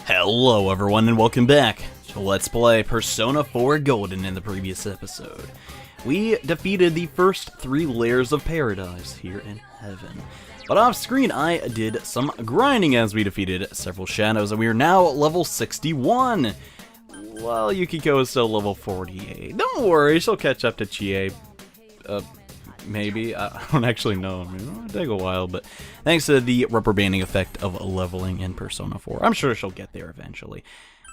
Hello everyone and welcome back to Let's Play Persona 4 Golden. In the previous episode, we defeated the first 3 layers of paradise here in heaven. But off screen I did some grinding as we defeated several shadows and we are now at level 61. Well, Yukiko is still level 48. Don't worry, she'll catch up to Chie. Maybe. I don't actually know. I mean, it'll take a while, but thanks to the rubber banding effect of leveling in Persona 4, I'm sure she'll get there eventually.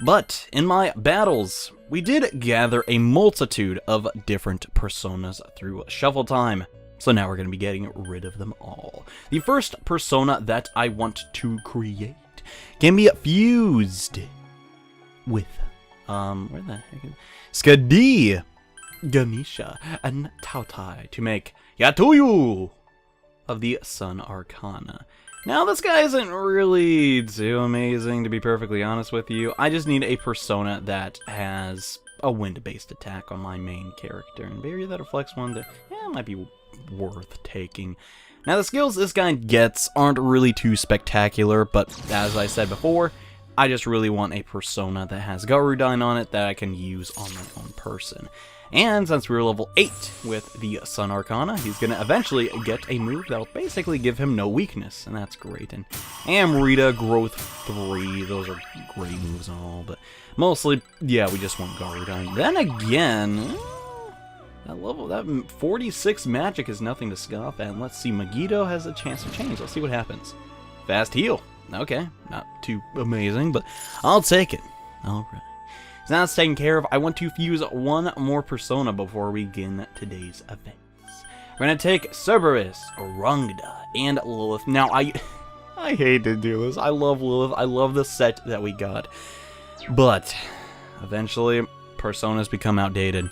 But in my battles, we did gather a multitude of different personas through shuffle time. So now we're going to be getting rid of them all. The first persona that I want to create can be fused with, where the heck is it? Skadi, Ganisha, and Tautai to make Yatoyu of the Sun Arcana. Now, this guy isn't really too amazing, to be perfectly honest with you. I just need a persona that has a wind-based attack on my main character. And maybe that reflects one that, might be worth taking. Now, the skills this guy gets aren't really too spectacular, but as I said before, I just really want a persona that has Garudine on it that I can use on my own person. And since we're level 8 with the Sun Arcana, he's going to eventually get a move that'll basically give him no weakness, and that's great. And Amrita, Growth 3, those are great moves and all, but mostly, yeah, we just want Garudine. Then again, that 46 magic is nothing to scoff at. And let's see, Megiddo has a chance to change. Let's see what happens. Fast heal. Okay, not too amazing, but I'll take it. Alright. So now it's taken care of. I want to fuse one more persona before we begin today's events. We're going to take Cerberus, Orangda, and Lilith. Now, I hate to do this. I love Lilith. I love the set that we got. But eventually, personas become outdated.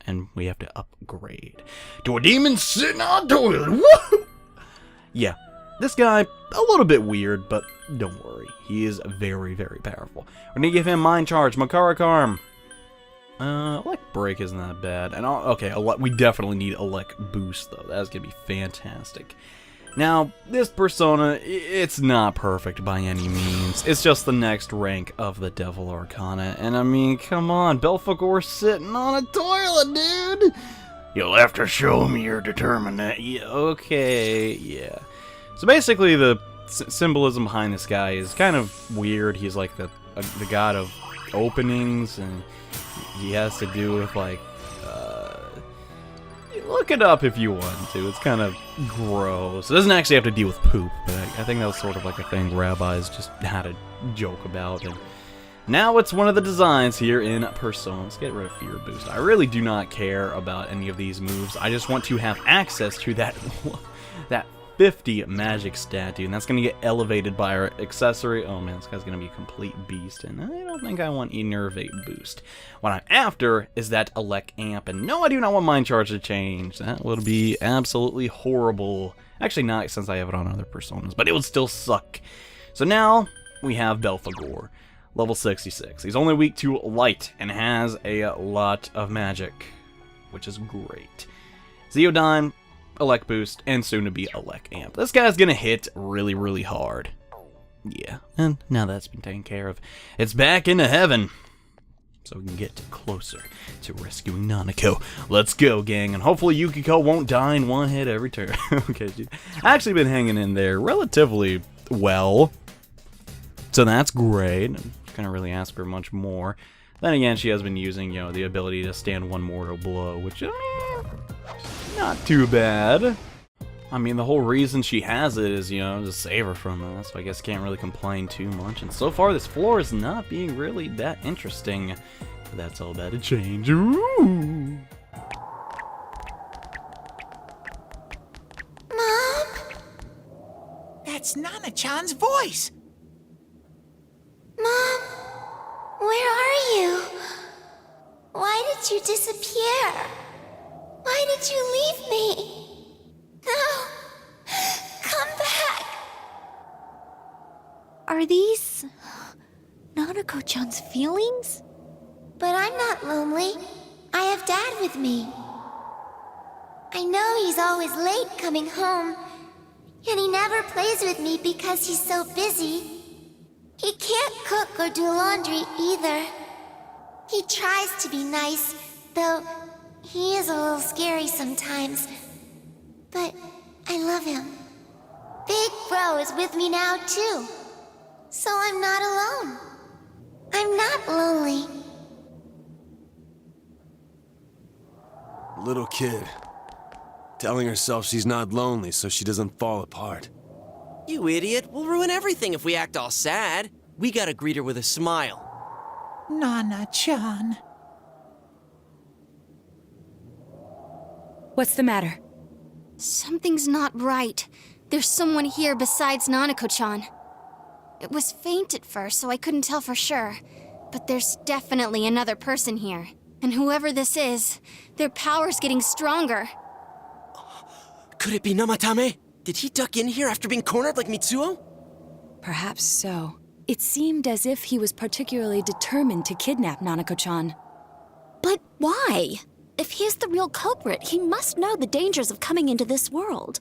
And we have to upgrade to a demon sitting on a toilet. Woo! Yeah. This guy, a little bit weird, but don't worry. He is very, very powerful. We're gonna give him Mind Charge, Makara Karm. Elect Break isn't that bad. And okay, we definitely need Elect Boost, though. That's gonna be fantastic. Now, this persona, it's not perfect by any means. It's just the next rank of the Devil Arcana. And I mean, come on, Belphegor's sitting on a toilet, dude! You'll have to show me your determination. Yeah, okay, yeah. So basically, the symbolism behind this guy is kind of weird. He's like the god of openings, and he has to do with, like, look it up if you want to. It's kind of gross. It doesn't actually have to deal with poop, but I think that was sort of like a thing rabbis just had a joke about. And now it's one of the designs here in Persona. Let's get rid of Fear Boost. I really do not care about any of these moves. I just want to have access to that 50 magic statue, and that's going to get elevated by our accessory. Oh man, this guy's going to be a complete beast, and I don't think I want Enervate Boost. What I'm after is that Elect Amp, and no, I do not want Mind Charge to change. That would be absolutely horrible. Actually not, since I have it on other personas, but it would still suck. So now, we have Belphegor, level 66. He's only weak to light, and has a lot of magic, which is great. Zeodime, Elect Boost, and soon to be Elect Amp. This guy's gonna hit really, really hard. Yeah, and now that's been taken care of, it's back into heaven. So we can get closer to rescuing Nanako. Let's go, gang, and hopefully Yukiko won't die in one hit every turn. Okay, she's actually been hanging in there relatively well. So that's great. I can't really ask for much more. Then again, she has been using, the ability to stand one mortal blow, which, not too bad. I mean, the whole reason she has it is, to save her from that, so I guess can't really complain too much. And so far, this floor is not being really that interesting. But that's all about to change. Ooh. Mom? That's Nana-chan's voice! Mom, where are you? Why did you disappear? Why did you leave me? No! Come back! Are these Nanako-chan's feelings? But I'm not lonely. I have Dad with me. I know he's always late coming home, and he never plays with me because he's so busy. He can't cook or do laundry either. He tries to be nice, though he is a little scary sometimes. But I love him. Big Bro is with me now, too. So I'm not alone. I'm not lonely. Little kid. Telling herself she's not lonely so she doesn't fall apart. You idiot. We'll ruin everything if we act all sad. We gotta greet her with a smile. Nana-chan. What's the matter? Something's not right. There's someone here besides Nanako-chan. It was faint at first, so I couldn't tell for sure. But there's definitely another person here. And whoever this is, their power's getting stronger. Could it be Namatame? Did he duck in here after being cornered like Mitsuo? Perhaps so. It seemed as if he was particularly determined to kidnap Nanako-chan. But why? If he's the real culprit, he must know the dangers of coming into this world.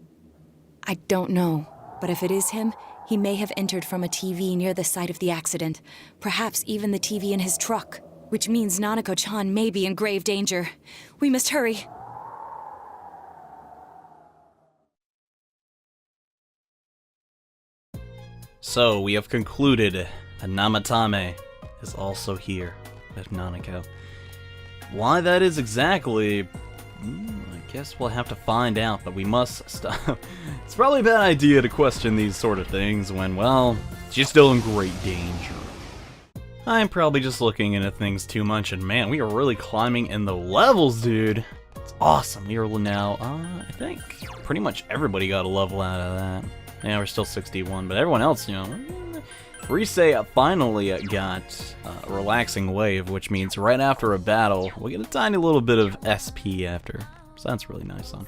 I don't know, but if it is him, he may have entered from a TV near the site of the accident. Perhaps even the TV in his truck, which means Nanako-chan may be in grave danger. We must hurry. So, we have concluded that Namatame is also here with Nanako. Why that is exactly, I guess we'll have to find out, but we must stop. It's probably a bad idea to question these sort of things when, well, she's still in great danger. I'm probably just looking into things too much, and man, we are really climbing in the levels, dude. It's awesome. We are now, I think, pretty much everybody got a level out of that. Yeah, we're still 61, but everyone else, you know, Rise finally got a relaxing wave, which means right after a battle, we'll get a tiny little bit of SP after. So that's really nice on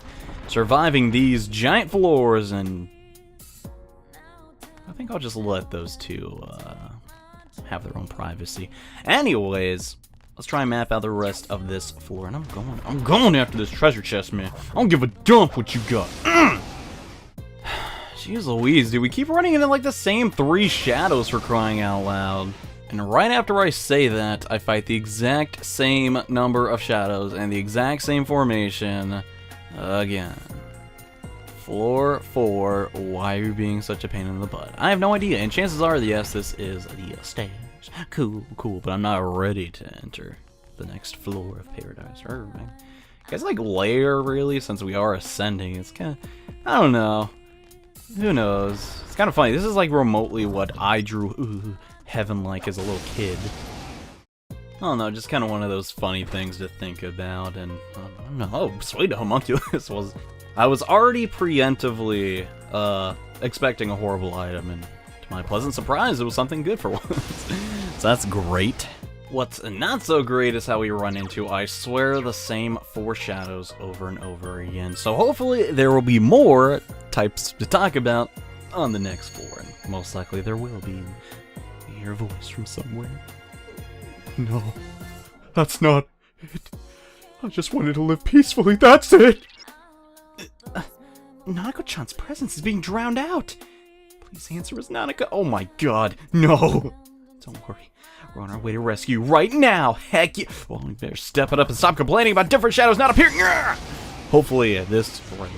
surviving these giant floors, and I think I'll just let those two have their own privacy. Anyways, let's try and map out the rest of this floor, and I'm going after this treasure chest, man. I don't give a dump what you got. Jeez Louise, dude, we keep running into like the same 3 shadows for crying out loud. And right after I say that, I fight the exact same number of shadows and the exact same formation again. Floor 4, why are you being such a pain in the butt? I have no idea, and chances are, yes, this is the stage. Cool, but I'm not ready to enter the next floor of paradise. You guys like layer, really, since we are ascending? It's kind of, I don't know. Who knows? It's kind of funny. This is like remotely what I drew heaven-like as a little kid. I don't know, just kind of one of those funny things to think about. And I don't know. Oh, sweet, a homunculus was. I was already preemptively expecting a horrible item, and to my pleasant surprise, it was something good for once. So that's great. What's not so great is how we run into, I swear, the same 4 shadows over and over again. So hopefully there will be more types to talk about on the next floor, and most likely there will be. You hear a voice from somewhere. No, that's not it. I just wanted to live peacefully, that's it! Nanako-chan's presence is being drowned out. Please answer us, Nanako. Oh my god, no! Don't worry. We're on our way to rescue right now. Heck yeah. Well, we better step it up and stop complaining about different shadows not appearing. Hopefully, this will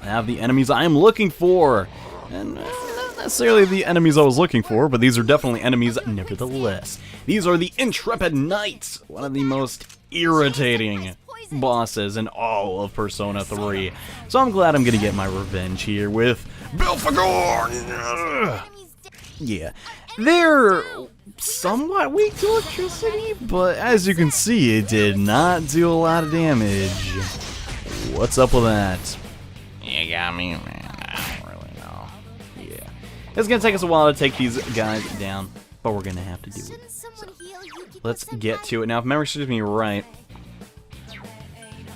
have the enemies I am looking for. And not necessarily the enemies I was looking for, but these are definitely enemies nevertheless. These are the Intrepid Knights, one of the most irritating bosses in all of Persona 3. So I'm glad I'm going to get my revenge here with Belphegor. Yeah, they're somewhat weak to electricity, but as you can see, it did not do a lot of damage. What's up with that? You got me, man. I don't really know. Yeah. It's gonna take us a while to take these guys down, but we're gonna have to do it. So, let's get to it. Now, if memory serves me right,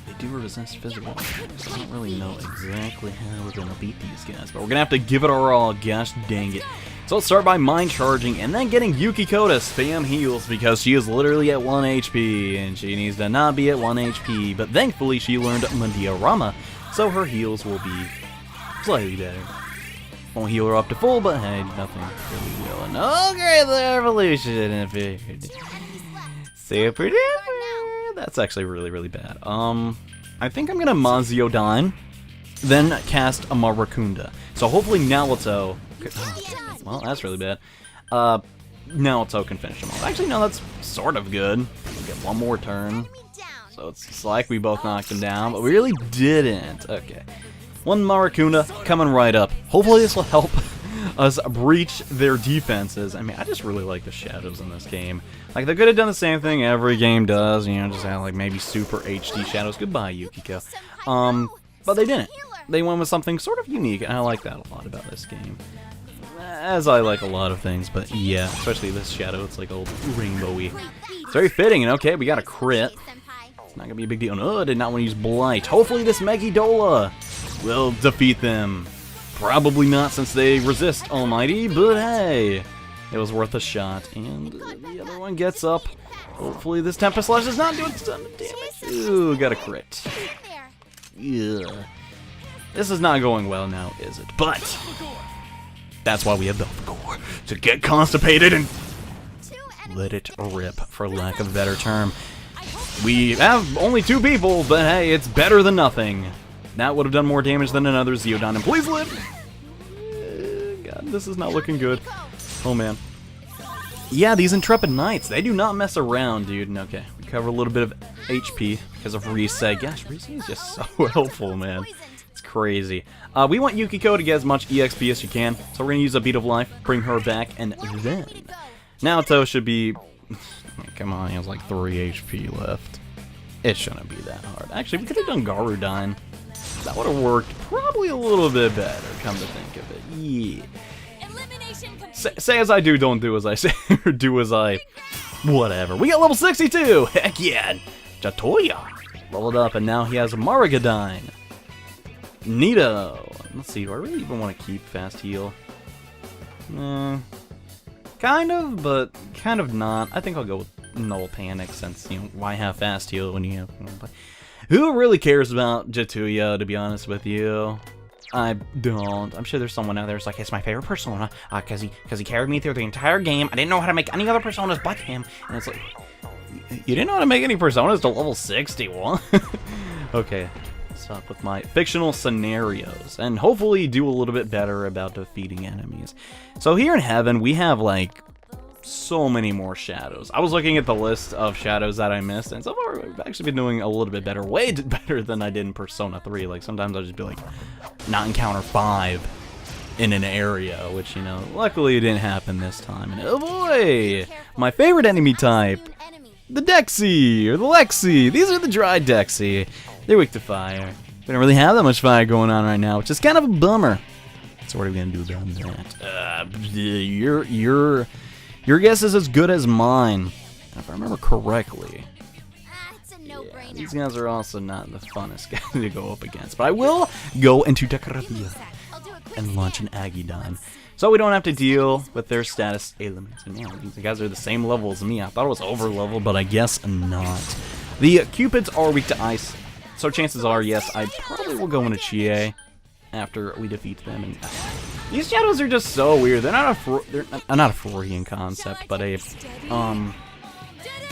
they do resist physical, so I don't really know exactly how we're gonna beat these guys, but we're gonna have to give it our all, gosh dang it. So let's start by mind charging and then getting Yukiko to spam heals because she is literally at 1 HP and she needs to not be at 1 HP, but thankfully she learned Mandiarama, so her heals will be slightly better. Won't heal her up to full, but hey, nothing really will. And okay, the evolution. Super duper. That's actually really, really bad. I think I'm gonna Maziodine, then cast a Marakunda. So hopefully Naruto. Well, that's really bad. Naruto can finish him off. Actually, no, that's sort of good. We'll get one more turn. So it's like we both knocked him down, but we really didn't. Okay. One Marakunda coming right up. Hopefully this will help us breach their defenses. I mean, I just really like the shadows in this game. Like, they could have done the same thing every game does, you know, just have, like, maybe super HD shadows. Goodbye, Yukiko. But they didn't. They went with something sort of unique, and I like that a lot about this game. As I like a lot of things, but yeah, especially this shadow, it's like all rainbowy. It's very fitting, and okay, we got a crit. It's not gonna be a big deal. No, I did not want to use Blight. Hopefully this Megidola will defeat them. Probably not, since they resist Almighty, but hey, it was worth a shot. And the other one gets up. Hopefully this Tempest Slash does not do a ton of damage. Ooh, got a crit. Yeah. This is not going well now, is it? But that's why we have Belphegor, to get constipated and let it rip, for lack of a better term. We have only 2 people, but hey, it's better than nothing. That would have done more damage than another Zeodon, and please live! God, this is not looking good. Oh man. Yeah, these Intrepid Knights, they do not mess around, dude. And okay, we cover a little bit of HP because of Risei. Gosh, Risei is just so helpful, man. It's crazy. We want Yukiko to get as much EXP as she can, so we're gonna use a Beat of Life, bring her back, and then Naoto should be... Come on, he has like 3 HP left. It shouldn't be that hard. Actually, we could have done Garudine. That would have worked probably a little bit better, come to think of it. Yeah. Say as I do, don't do as I say, or do as I... Whatever. We got level 62! Heck yeah! Jatoya! Leveled up, and now he has a Maragadine. Neato! Let's see, do I really even want to keep Fast Heal? Kind of, but kind of not. I think I'll go with Null Panic, since, you know, why have Fast Heal when you have... Who really cares about Jatuya, to be honest with you? I don't. I'm sure there's someone out there who's like, it's my favorite persona, because he carried me through the entire game. I didn't know how to make any other personas but him. And it's like, you didn't know how to make any personas to level 61? Okay, stop with my fictional scenarios, and hopefully do a little bit better about defeating enemies. So here in Heaven, we have, like, so many more shadows. I was looking at the list of shadows that I missed, and so far I've actually been doing a little bit better, way better than I did in Persona 3. Like, sometimes I'll just be like, not encounter 5 in an area, which, you know, luckily it didn't happen this time. And oh boy, my favorite enemy type, the Dexy, or the Lexi. These are the dry Dexy. They're weak to fire. We don't really have that much fire going on right now, which is kind of a bummer. So what are we gonna do about that? Your guess is as good as mine, if I remember correctly. Yeah, these guys are also not the funnest guys to go up against, but I will go into Decoratia and launch an Agidon, so we don't have to deal with their status elements. And yeah, these guys are the same level as me. I thought it was over leveled, but I guess not. The Cupids are weak to ice, so chances are, yes, I probably will go into Chie after we defeat them. And these shadows are just so weird. They're not a Freudian concept, but a God,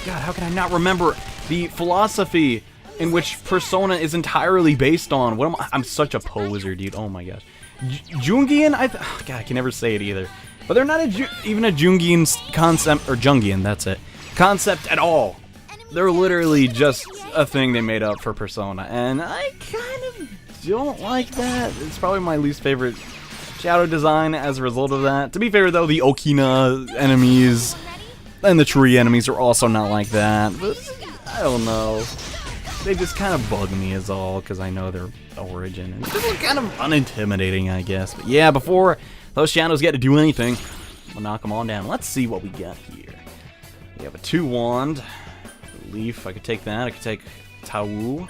how can I not remember the philosophy in which Persona is entirely based on? What am I? I'm such a poser, dude. Oh my gosh, Jungian. God, I can never say it either. But they're not even a Jungian concept, or Jungian. That's it. Concept at all. They're literally just a thing they made up for Persona, and I kind of don't like that. It's probably my least favorite shadow design as a result of that. To be fair though, the Okina enemies and the tree enemies are also not like that, but I don't know. They just kind of bug me is all, because I know their origin, and they're kind of unintimidating, I guess. But yeah, before those shadows get to do anything, we'll knock them all down. Let's see what we got here. We have a 2-wand. Leaf, I could take that. I could take Tau.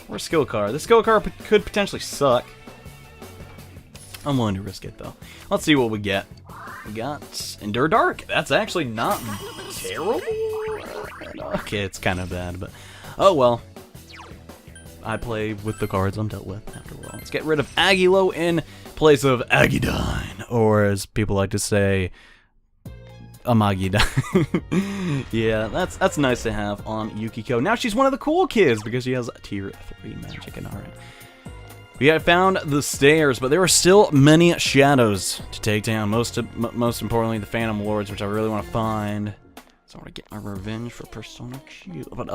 Or skill card. The skill card could potentially suck. I'm willing to risk it though. Let's see what we get. We got Endure Dark. That's actually not terrible. Okay, it's kind of bad, but oh well. I play with the cards I'm dealt with after all. Let's get rid of Agilo in birthplace of Agidine, or as people like to say, Amagidine. Yeah, that's nice to have on Yukiko. Now she's one of the cool kids because she has tier 3 magic in her. We have found the stairs, but there are still many shadows to take down. Most importantly, the Phantom Lords, which I really want to find. So I want to get my revenge for Persona Q. But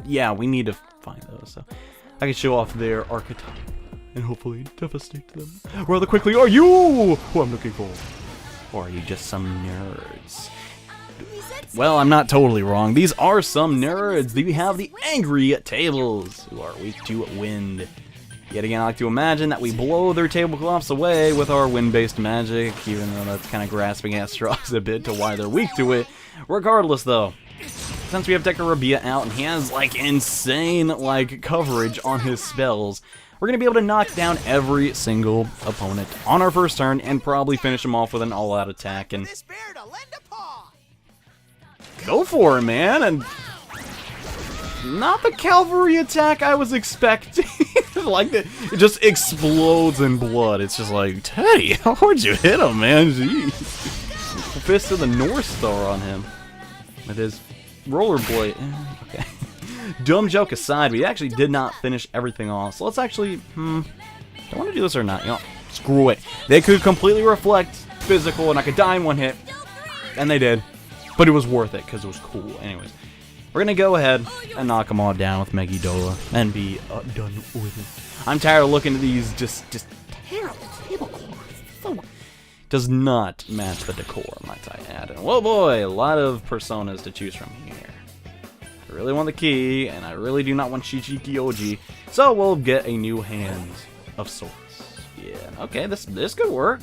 yeah, we need to find those. So I can show off their archetype and hopefully devastate them. Rather quickly, are you who I'm looking for? Or are you just some nerds? Well, I'm not totally wrong. These are some nerds. We have the Angry Tables, who are weak to wind. Yet again, I like to imagine that we blow their tablecloths away with our wind-based magic, even though that's kind of grasping at straws a bit to why they're weak to it. Regardless, though, since we have Dekarabia out and he has, like, insane, like, coverage on his spells, we're going to be able to knock down every single opponent on our first turn and probably finish them off with an all-out attack. And go for it, man! And not the cavalry attack I was expecting. Like, it just explodes in blood. It's just like, Teddy, how hard you hit him, man? Jeez. Fist of the North Star on him. With his rollerblade. Okay. Dumb joke aside, we actually did not finish everything off. So let's actually, do I want to do this or not? You know, screw it. They could completely reflect physical and I could die in one hit. And they did. But it was worth it because it was cool. Anyways. We're gonna go ahead and knock them all down with Megidola and be done with it. I'm tired of looking at these just terrible tablecloths. So does not match the decor, might I add. And whoa boy, a lot of personas to choose from here. I really want the key, and I really do not want Shichiki-Oji, so we'll get a new hand of sorts. Yeah, okay, this could work.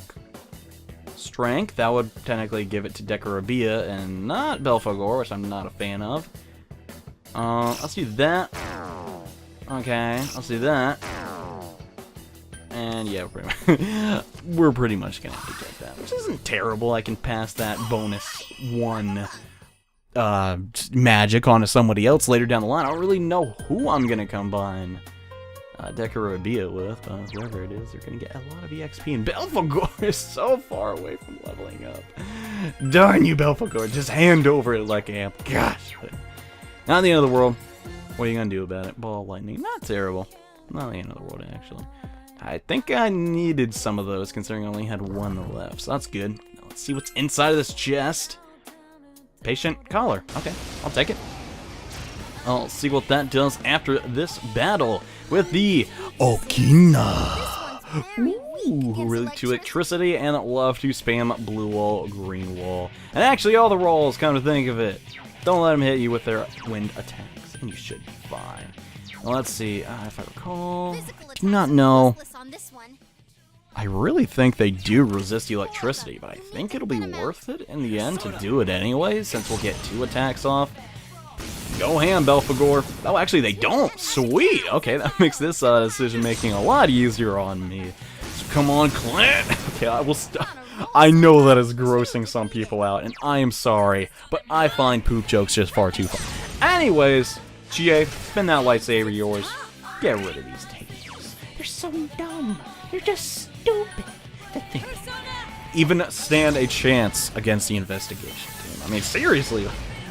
Strength, that would technically give it to Dekarabia and not Belphegor, which I'm not a fan of. Let's do that. Okay, let's do that. And yeah, we're pretty much gonna have to get that, which isn't terrible. I can pass that bonus 1 magic onto somebody else later down the line. I don't really know who I'm gonna combine Dekarabia with, but whoever it is, they're gonna get a lot of EXP. And Belphegor is so far away from leveling up. Darn you, Belphegor! Just hand over it like amp. Gosh. Not the end of the world. What are you gonna do about it? Ball lightning. Not terrible. Not the end of the world, actually. I think I needed some of those, considering I only had 1 left. So that's good. Now let's see what's inside of this chest. Patient collar. Okay, I'll take it. I'll see what that does after this battle with the Okina. Ooh, who really to electricity and love to spam blue wall, green wall. And actually all the rolls, come to think of it. Don't let them hit you with their wind attacks, and you should be fine. Well, let's see, if I recall, do not know. I really think they do resist electricity, but I think it'll be worth it in the end to do it anyway, since we'll get 2 attacks off. Go ham, Belphegor. Oh, actually, they don't. Sweet. Okay, that makes this decision-making a lot easier on me. So come on, Clint. Okay, I will stop. I know that is grossing some people out, and I am sorry, but I find poop jokes just far too fun. Anyways, GA, spin that lightsaber of yours. Get rid of these tables. They're so dumb. They're just stupid to think. Even stand a chance against the investigation team. I mean, seriously,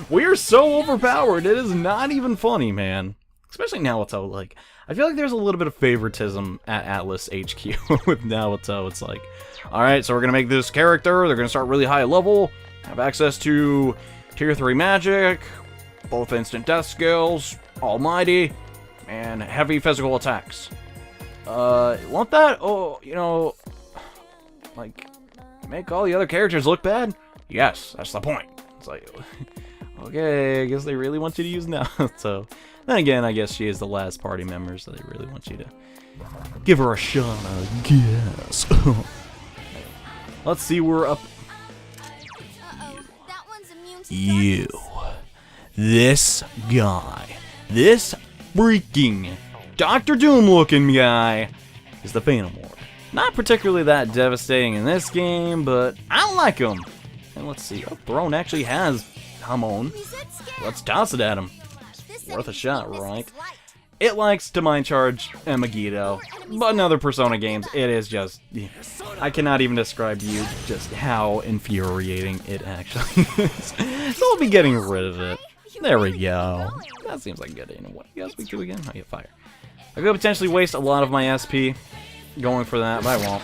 we are so overpowered. It is not even funny, man. Especially Naoto, like, I feel like there's a little bit of favoritism at Atlas HQ with Naoto. It's like, alright, so we're gonna make this character, they're gonna start really high level, have access to tier 3 magic, both instant death skills, almighty, and heavy physical attacks. Want that? Oh, you know, like, make all the other characters look bad? Yes, that's the point. It's like, okay, I guess they really want you to use Naoto. Then again, I guess she is the last party member, so they really want you to give her a shot, I guess. Let's see, we're up. You. This guy. This freaking Dr. Doom looking guy is the Phantom Lord. Not particularly that devastating in this game, but I don't like him. And let's see, our throne actually has Hamon. Let's toss it at him. Worth a shot, right? It likes to mind charge Megiddo, but in other Persona games, it is just... I cannot even describe to you just how infuriating it actually is. So we'll be getting rid of it. There we go. That seems like a good idea. What do you guys speak to again? Oh, yeah, fire. I could potentially waste a lot of my SP going for that, but I won't.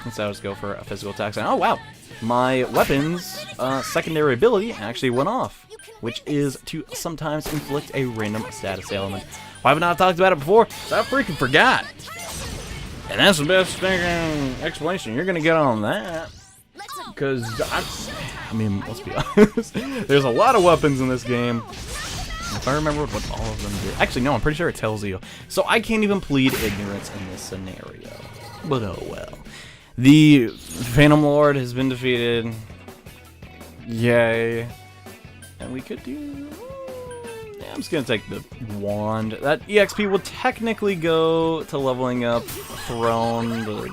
Instead, I'll just go for a physical attack. Oh, wow. My weapon's secondary ability actually went off, which is to sometimes inflict a random status ailment. Why have I not talked about it before? I freaking forgot. And that's the best explanation you're gonna get on that. Because, I mean, let's be honest. There's a lot of weapons in this game. If I remember what all of them do. Actually, no, I'm pretty sure it tells you. So I can't even plead ignorance in this scenario. But oh well. The Phantom Lord has been defeated. Yay. And we could do... Yeah, I'm just gonna take the wand. That EXP will technically go to leveling up Throne, but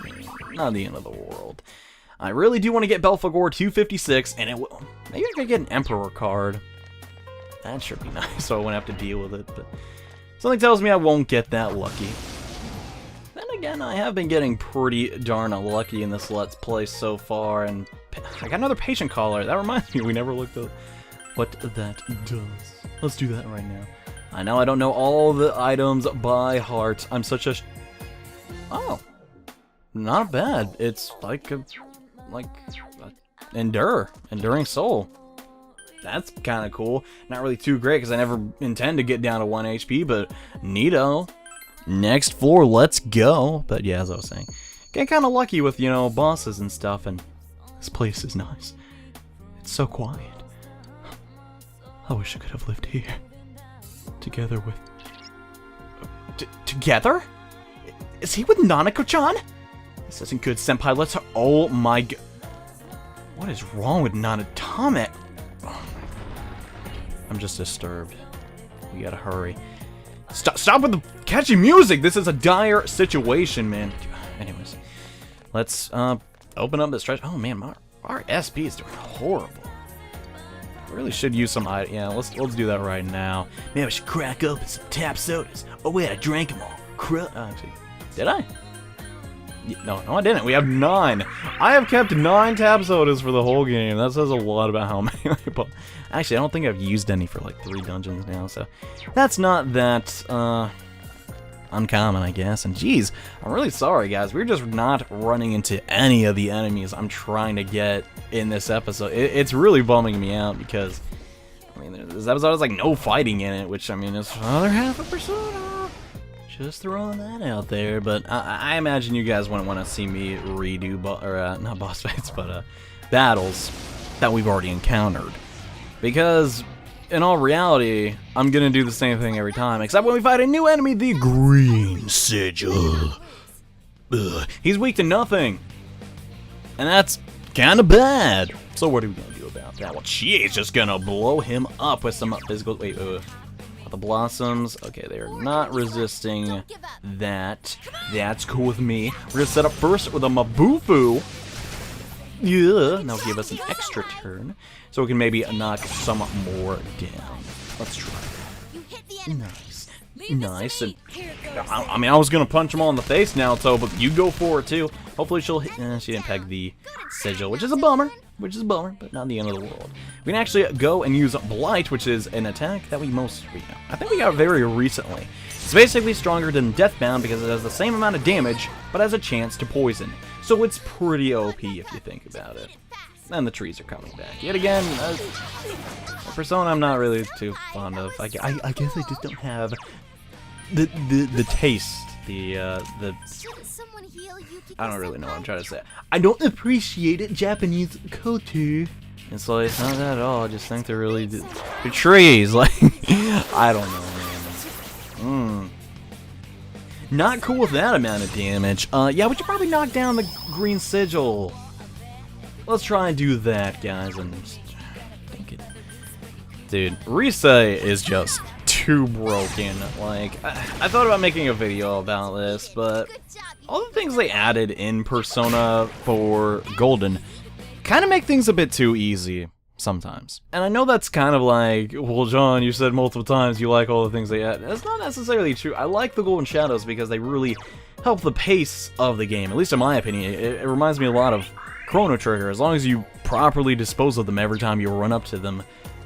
not the end of the world. I really do want to get Belphegor 256, and it will... Maybe I could get an Emperor card. That should be nice, so I won't have to deal with it, but... Something tells me I won't get that lucky. Then again, I have been getting pretty darn lucky in this Let's Play so far, and... I got another Patient Collar. That reminds me, we never looked at what that does. Let's do that right now. I know I don't know all the items by heart. I'm such a... Oh. Not bad. It's like a... Enduring Soul. That's kind of cool. Not really too great because I never intend to get down to 1 HP, but neato. Next floor, let's go. But yeah, as I was saying, get kind of lucky with, you know, bosses and stuff, and this place is nice. It's so quiet. I wish I could have lived here. Together with... Together? Is he with Nanako-chan? This isn't good, senpai. Let's... Oh my god. What is wrong with Nanatame? I'm just disturbed. We gotta hurry. Stop with the catchy music! This is a dire situation, man. Anyways. Let's, open up this stretch. Oh, man, our SP is doing horrible. Really should use some... Yeah, let's do that right now. Maybe I should crack open some tap sodas. Oh, wait, I drank them all. Actually, did I? No, I didn't. We have 9. I have kept 9 tab sodas for the whole game. That says a lot about how many I bought. Actually, I don't think I've used any for like 3 dungeons now, so that's not that uncommon, I guess. And geez, I'm really sorry, guys. We're just not running into any of the enemies I'm trying to get in this episode. It's really bumming me out because, I mean, this episode has like no fighting in it, which, I mean, is another half a Persona. Just throwing that out there, but I imagine you guys wouldn't want to see me redo, not boss fights, but battles that we've already encountered. Because, in all reality, I'm gonna do the same thing every time, except when we fight a new enemy, the Green Sigil. Ugh. He's weak to nothing. And that's kinda bad. So what are we gonna do about that? Well, she's just gonna blow him up with some physical... Wait, the blossoms. Okay, they're not resisting that. That's cool with me. We're gonna set up first with a Mabufu. Yeah, now give us an extra turn, so we can maybe knock some more down. Let's try that. Nice. And I mean, I was gonna punch him all in the face now, so but you go for it too. Hopefully she'll hit. She didn't peg the sigil, which is a bummer. But not the end of the world. We can actually go and use Blight, which is an attack that I think we got very recently. It's basically stronger than Deathbound because it has the same amount of damage, but has a chance to poison. So it's pretty OP if you think about it. And the trees are coming back. Yet again, a Persona I'm not really too fond of. I guess I just don't have the taste, I don't really know what I'm trying to say. I don't appreciate it, Japanese culture. It's like, it's not that at all. I just think they're really... The trees, like... I don't know, man. Not cool with that amount of damage. Yeah, we should probably knock down the Green Sigil. Let's try and do that, guys, and just think it... Dude, Rise is just too broken. Like, I thought about making a video about this, but all the things they added in Persona 4 Golden kind of make things a bit too easy. sometimes. And I know that's kind of like, well, John, you said multiple times you like all the things they add. That's not necessarily true. I like the Golden Shadows because they really help the pace of the game, at least in my opinion. It reminds me a lot of Chrono Trigger. As long as you properly dispose of them every time you run up to them,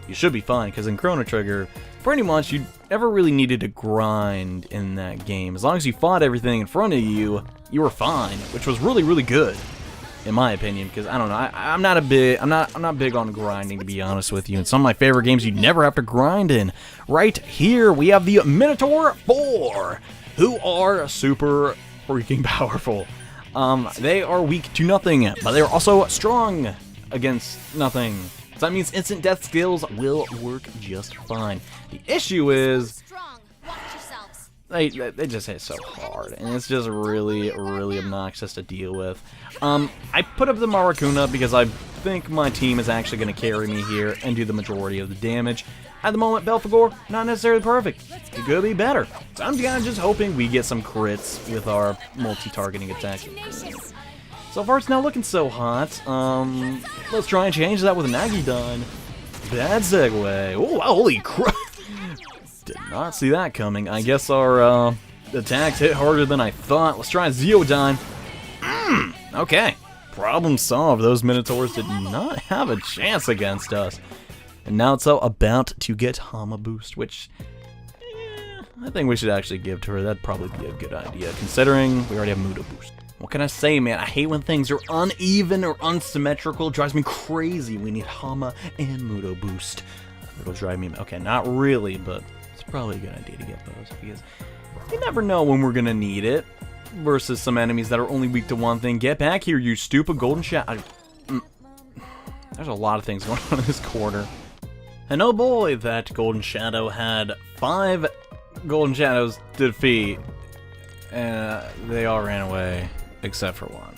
you should be fine, because in Chrono Trigger, pretty much, you never really needed to grind in that game. As long as you fought everything in front of you, you were fine, which was really, really good, in my opinion, because, I don't know, I'm not big on grinding, to be honest with you. In some of my favorite games, you never have to grind in. Right here, we have the Minotaur 4, who are super freaking powerful. They are weak to nothing, but they're also strong against nothing. So that means instant death skills will work just fine. The issue is they just hit so hard, and it's just really, really obnoxious to deal with. I put up the Maracuna because I think my team is actually going to carry me here and do the majority of the damage. At the moment, Belphegor, not necessarily perfect. It could be better. So I'm kind of just hoping we get some crits with our multi-targeting attack. So far, it's not looking so hot. Let's try and change that with an Agidon. Bad segue. Oh, holy crap. Did not see that coming. I guess our attacks hit harder than I thought. Let's try Zeodine. Okay. Problem solved. Those Minotaurs did not have a chance against us. And now it's about to get Hama Boost, which I think we should actually give to her. That'd probably be a good idea, considering we already have Mudo Boost. What can I say, man? I hate when things are uneven or unsymmetrical. It drives me crazy. We need Hama and Mudo Boost. It'll drive me... Okay, not really, but it's probably a good idea to get those, because you never know when we're gonna need it. Versus some enemies that are only weak to one thing. Get back here, you stupid Golden Shadow. There's a lot of things going on in this quarter. And oh boy, that Golden Shadow had 5 Golden Shadows to defeat. And they all ran away, except for one.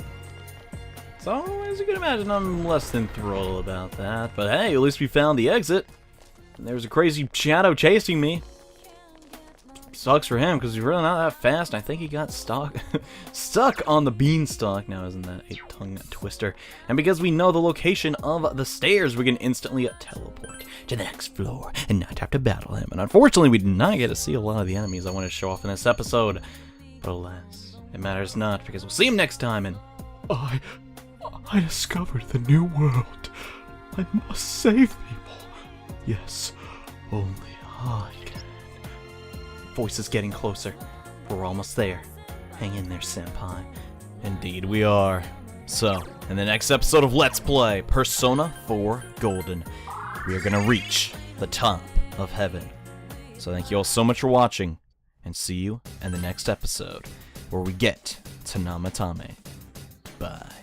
So, as you can imagine, I'm less than thrilled about that. But hey, at least we found the exit. And there's a crazy shadow chasing me. Sucks for him, because he's really not that fast. I think he got stuck on the beanstalk. Now, isn't that a tongue twister? And because we know the location of the stairs, we can instantly teleport to the next floor and not have to battle him. And unfortunately, we did not get to see a lot of the enemies I want to show off in this episode. But alas, it matters not, because we'll see him next time. And I discovered the new world. I must save people. Yes, only I can. Voice is getting closer. We're almost there. Hang in there, senpai. Indeed we are. So, in the next episode of Let's Play Persona 4 Golden, we are gonna reach the top of heaven. So thank you all so much for watching, and see you in the next episode, where we get to Namatame. Bye.